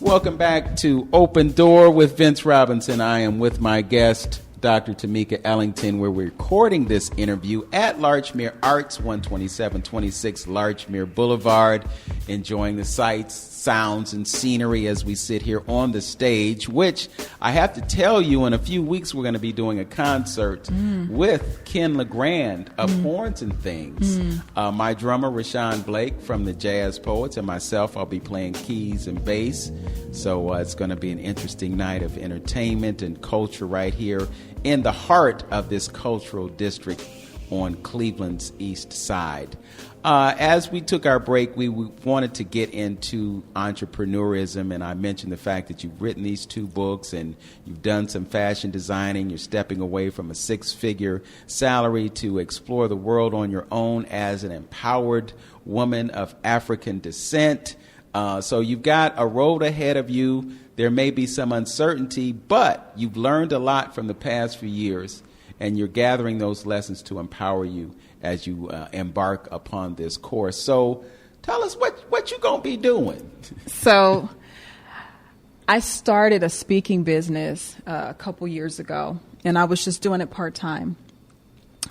Welcome back to Open Door with Vince Robinson. I am with my guest, Dr. Tameka Ellington. We're recording this interview at Larchmere Arts, 12726 Larchmere Boulevard, enjoying the sights, sounds, and scenery as we sit here on the stage, which I have to tell you, in a few weeks we're going to be doing a concert with Ken LeGrand of Horns and Things. My drummer, Rashawn Blake from the Jazz Poets, and myself, I'll be playing keys and bass. So it's going to be an interesting night of entertainment and culture right here in the heart of this cultural district on Cleveland's east side. As we took our break, we wanted to get into entrepreneurism, and I mentioned the fact that you've written these 2 books and you've done some fashion designing. You're stepping away from a 6-figure salary to explore the world on your own as an empowered woman of African descent. So you've got a road ahead of you. There may be some uncertainty, but you've learned a lot from the past few years, and you're gathering those lessons to empower you as you embark upon this course. So tell us what you're going to be doing. So I started a speaking business a couple years ago, and I was just doing it part-time.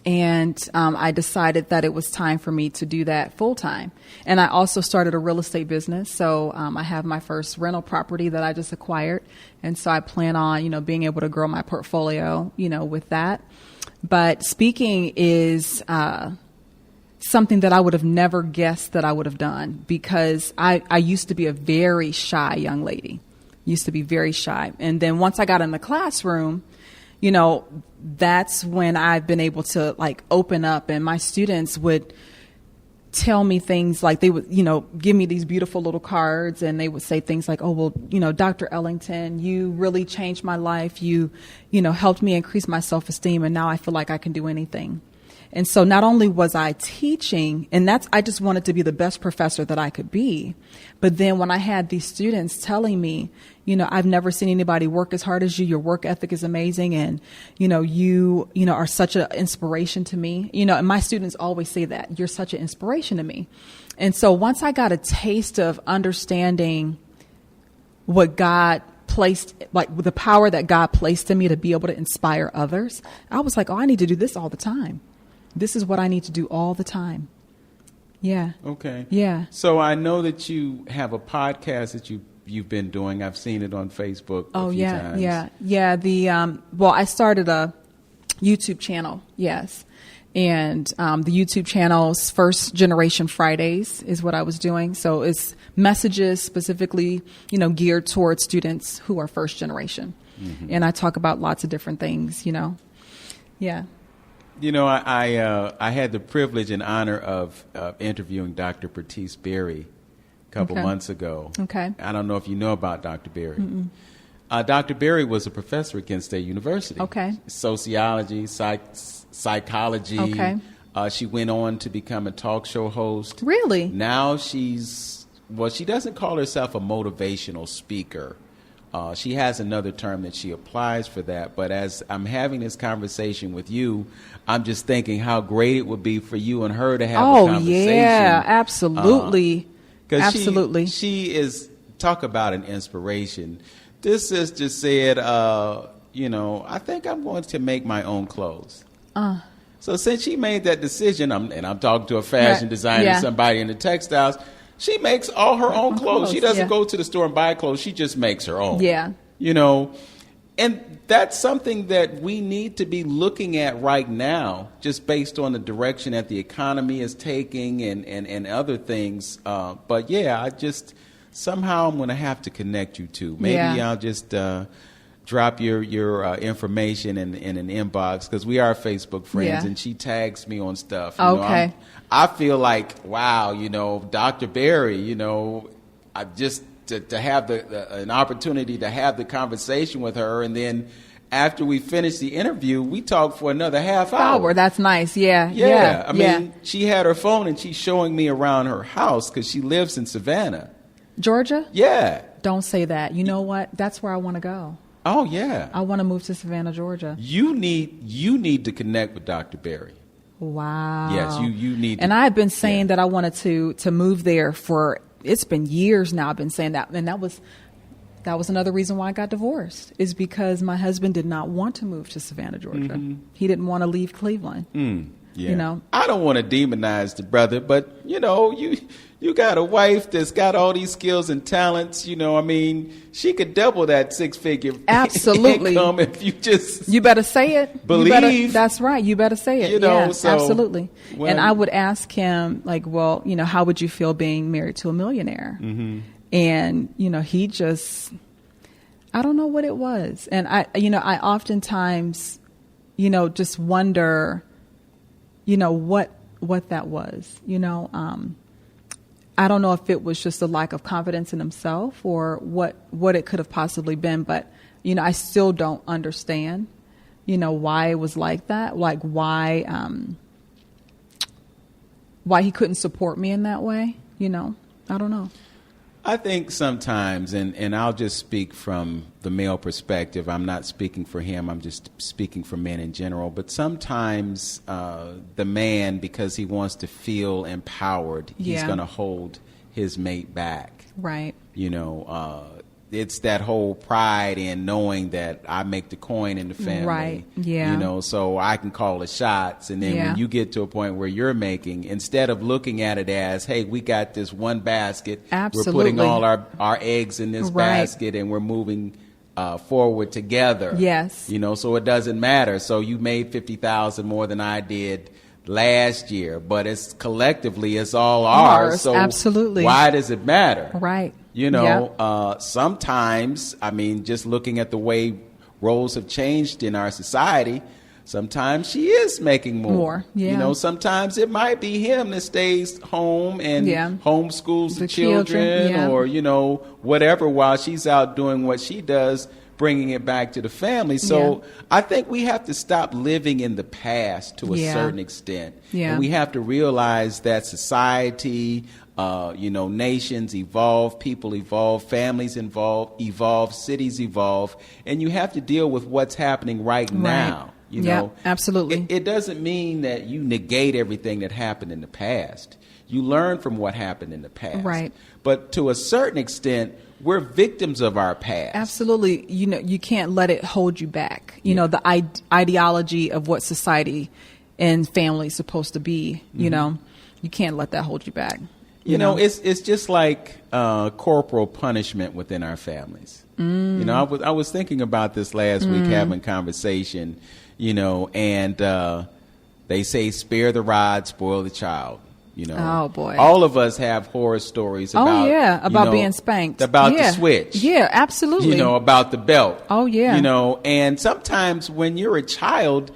And I decided that it was time for me to do that full-time. And I also started a real estate business. So I have my first rental property that I just acquired. And so I plan on, being able to grow my portfolio, with that. But speaking is something that I would have never guessed that I would have done, because I used to be a very shy young lady, used to be very shy. And then once I got in the classroom, that's when I've been able to open up, and my students would tell me things like, they would, give me these beautiful little cards, and they would say things like, oh, well, Dr. Ellington, you really changed my life. You helped me increase my self-esteem, and now I feel like I can do anything. And so not only was I teaching, and I just wanted to be the best professor that I could be. But then when I had these students telling me, I've never seen anybody work as hard as you. Your work ethic is amazing. And, you are such an inspiration to me. And my students always say that. You're such an inspiration to me. And so once I got a taste of understanding what God placed, the power that God placed in me to be able to inspire others, I was like, oh, I need to do this all the time. This is what I need to do all the time. Yeah. Okay. Yeah. So I know that you have a podcast that you've been doing. I've seen it on Facebook a few times. Yeah. I started a YouTube channel. Yes. And the YouTube channel's First Generation Fridays is what I was doing. So it's messages specifically, geared towards students who are first generation. Mm-hmm. And I talk about lots of different things, Yeah. I had the privilege and honor of interviewing Dr. Pertice Berry a couple months ago. Okay. I don't know if you know about Dr. Berry. Dr. Berry was a professor at Kent State University. Okay. Sociology, psychology. Okay. She went on to become a talk show host. Really? Now she doesn't call herself a motivational speaker, She has another term that she applies for that. But as I'm having this conversation with you, I'm just thinking how great it would be for you and her to have a conversation. Oh, yeah, absolutely. Absolutely. She is, talk about an inspiration. This sister said, I think I'm going to make my own clothes. So since she made that decision, I'm talking to a fashion designer, somebody in the textiles, she makes all her own clothes. She doesn't go to the store and buy clothes. She just makes her own. Yeah. And that's something that we need to be looking at right now, just based on the direction that the economy is taking and other things. But I just, somehow I'm going to have to connect you two. Maybe I'll just drop your information in an inbox, because we are Facebook friends, and she tags me on stuff. Okay. I feel like, wow, Dr. Berry, I just to have an opportunity to have the conversation with her, and then after we finish the interview, we talk for another half hour. That's nice. Yeah. I mean, she had her phone and she's showing me around her house because she lives in Savannah, Georgia. Yeah. Don't say that. You know what? That's where I want to go. Oh yeah. I want to move to Savannah, Georgia. You need to connect with Dr. Berry. Wow. Yes, you need to. And I've been saying that I wanted to move there for, it's been years now. I've been saying that, and that was another reason why I got divorced, is because my husband did not want to move to Savannah, Georgia. Mm-hmm. He didn't want to leave Cleveland. Yeah. I don't want to demonize the brother, but you got a wife that's got all these skills and talents. She could double that 6-figure absolutely income if you just. You better say it. Believe. That's right. You better say it. Absolutely. And I would ask him, how would you feel being married to a millionaire? Mm-hmm. And he just, I don't know what it was. And I oftentimes, just wonder, what that was. I don't know if it was just a lack of confidence in himself or what it could have possibly been, but I still don't understand why it was like that, like why he couldn't support me in that way. I don't know. I think sometimes, and I'll just speak from the male perspective, I'm not speaking for him, I'm just speaking for men in general, but sometimes the man, because he wants to feel empowered, he's going to hold his mate back. Right. It's that whole pride in knowing that I make the coin in the family. Right. Yeah. So I can call the shots. And then when you get to a point where you're making, instead of looking at it as, hey, we got this one basket. Absolutely. We're putting all our eggs in this basket and we're moving forward together. Yes. So it doesn't matter. So you made $50,000 more than I did last year, but it's collectively, it's all ours. So absolutely. Why does it matter? Right. Sometimes, just looking at the way roles have changed in our society, sometimes she is making more. Yeah. Sometimes it might be him that stays home and homeschools the children or, whatever, while she's out doing what she does, bringing it back to the family. So I think we have to stop living in the past to a certain extent. Yeah. And we have to realize that society, nations evolve, people evolve, families evolve, cities evolve, and you have to deal with what's happening right now. Absolutely. It doesn't mean that you negate everything that happened in the past. You learn from what happened in the past. Right. But to a certain extent, we're victims of our past. Absolutely. You can't let it hold you back. The ideology of what society and family is supposed to be, you can't let that hold you back. It's just like corporal punishment within our families. I was thinking about this last week, having conversation, and they say spare the rod, spoil the child. Oh boy! All of us have horror stories about about being spanked, about the switch. Yeah, absolutely. About the belt. Oh yeah. And sometimes when you're a child,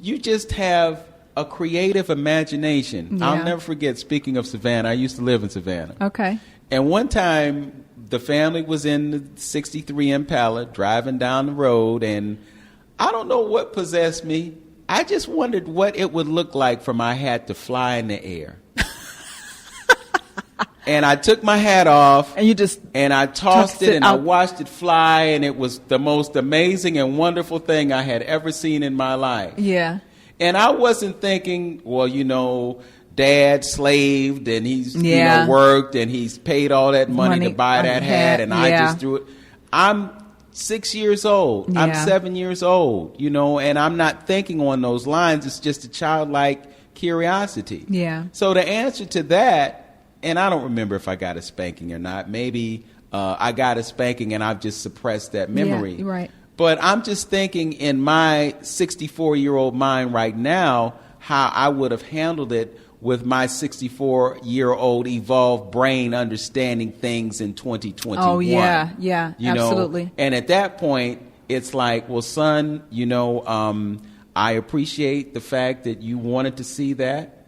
you just have a creative imagination. Yeah. I'll never forget, speaking of Savannah, I used to live in Savannah. Okay. And one time the family was in the 63 Impala driving down the road, and I don't know what possessed me. I just wondered what it would look like for my hat to fly in the air. And I took my hat off. And I tossed it and I watched it fly, and it was the most amazing and wonderful thing I had ever seen in my life. Yeah. And I wasn't thinking, well, Dad slaved and he's worked and he's paid all that money to buy that hat, and I just threw it. I'm 6 years old. I'm 7 years old, and I'm not thinking on those lines. It's just a childlike curiosity. Yeah. So the answer to that, and I don't remember if I got a spanking or not. Maybe I got a spanking and I've just suppressed that memory. Yeah, right. But I'm just thinking in my 64-year-old mind right now how I would have handled it with my 64-year-old evolved brain understanding things in 2021. Oh, yeah, absolutely. And at that point, it's like, well, son, I appreciate the fact that you wanted to see that.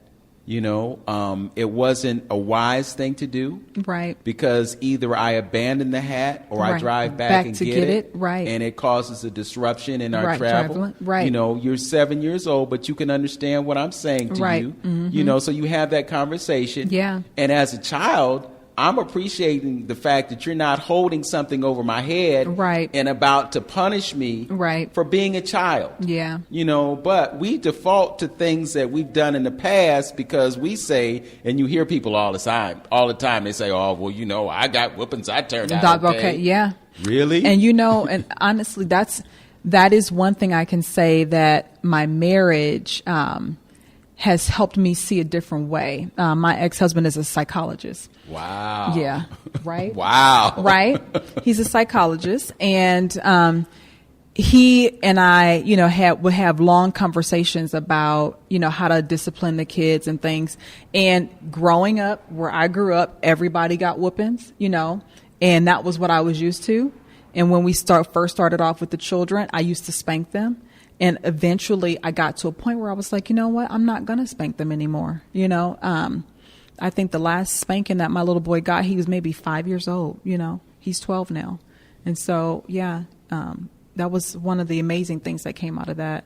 It wasn't a wise thing to do. Right. Because either I abandon the hat or I drive back and get it. Right. And it causes a disruption in our travel. Right. You're 7 years old, but you can understand what I'm saying to you. Mm-hmm. So you have that conversation. Yeah. And as a child, I'm appreciating the fact that you're not holding something over my head and about to punish me for being a child. Yeah. But we default to things that we've done in the past because we say, and you hear people all the time, they say, oh, well, I got whoopings, I turned out okay. Yeah. Really? And and honestly, that is one thing I can say that my marriage has helped me see a different way. My ex-husband is a psychologist. Wow. Yeah. Right. Wow. Right. He's a psychologist, and he and I, would have long conversations about, how to discipline the kids and things. And growing up where I grew up, everybody got whoopings, and that was what I was used to. And when we first started off with the children, I used to spank them. And eventually I got to a point where I was like, you know what? I'm not going to spank them anymore. I think the last spanking that my little boy got, he was maybe 5 years old. He's 12 now. And so, that was one of the amazing things that came out of that,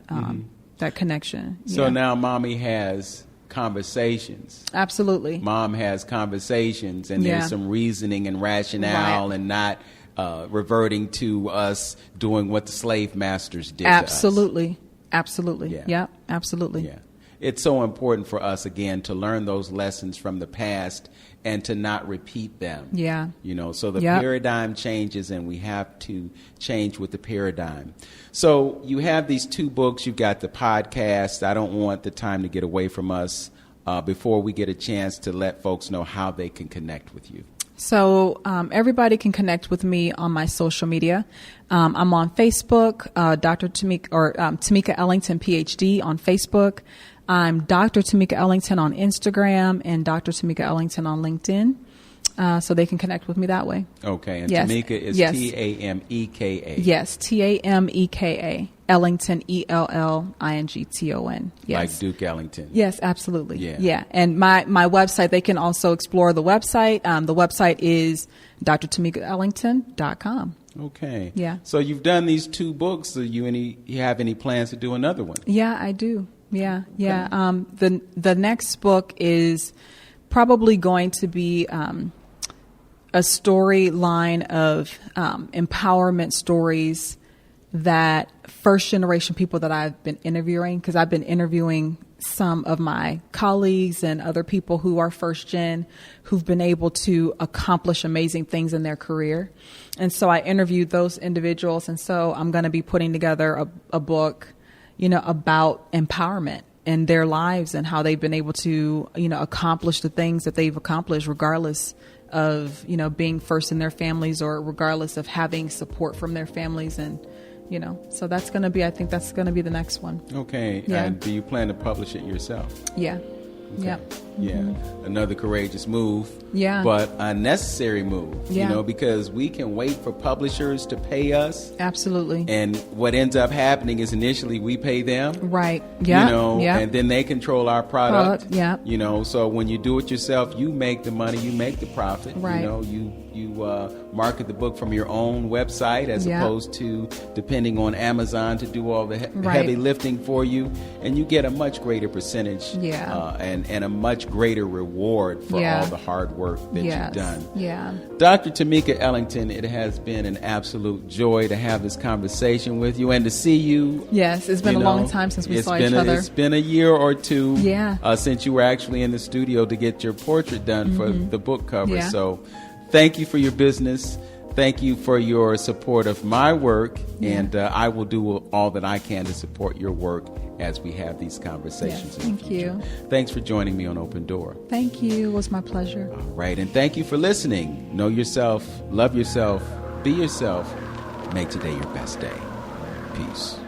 that connection. So now mommy has conversations. Absolutely. Mom has conversations, and there's some reasoning and rationale and not reverting to us doing what the slave masters did Absolutely. to us. Absolutely. Yeah, absolutely. Yeah. It's so important for us, again, to learn those lessons from the past and to not repeat them. Yeah. So the paradigm changes, and we have to change with the paradigm. So you have these two books. You've got the podcast. I don't want the time to get away from us before we get a chance to let folks know how they can connect with you. So everybody can connect with me on my social media. I'm on Facebook, Dr. Tameka Ellington, PhD on Facebook. I'm Dr. Tameka Ellington on Instagram and Dr. Tameka Ellington on LinkedIn. So they can connect with me that way. Okay, and Tameka is Tameka. Yes, Tameka. Ellington, Ellington. Yes. Like Duke Ellington. Yes, absolutely. Yeah. And my website, they can also explore the website. The website is drtamekaellington.com. Okay. Yeah. So you've done these two books. So you have any plans to do another one? Yeah, I do. Yeah. The next book is probably going to be a storyline of empowerment stories that first generation people that I've been interviewing, because I've been interviewing some of my colleagues and other people who are first gen who've been able to accomplish amazing things in their career. And so I interviewed those individuals. And so I'm going to be putting together a book, about empowerment in their lives and how they've been able to, accomplish the things that they've accomplished regardless of, being first in their families or regardless of having support from their families. And, so I think that's going to be the next one. Okay. Yeah. And do you plan to publish it yourself? Yeah. Okay. Yeah. Yeah. Another courageous move. Yeah. But a necessary move, Yeah. Because we can wait for publishers to pay us. Absolutely. And what ends up happening is initially we pay them. Right. Yeah. And then they control our product. Yeah. So when you do it yourself, you make the money, you make the profit. Right. You you market the book from your own website as opposed to depending on Amazon to do all the heavy lifting for you, and you get a much greater percentage and a much greater reward for all the hard work that you've done. Yeah. Dr. Tameka Ellington, it has been an absolute joy to have this conversation with you and to see you. Yes, it's been a long time since we saw each other. It's been a year or two since you were actually in the studio to get your portrait done for the book cover. Yeah. So thank you for your business. Thank you for your support of my work. And I will do all that I can to support your work as we have these conversations. Thank you. Thanks for joining me on Open Door. Thank you. It was my pleasure. All right. And thank you for listening. Know yourself, love yourself, be yourself, make today your best day. Peace.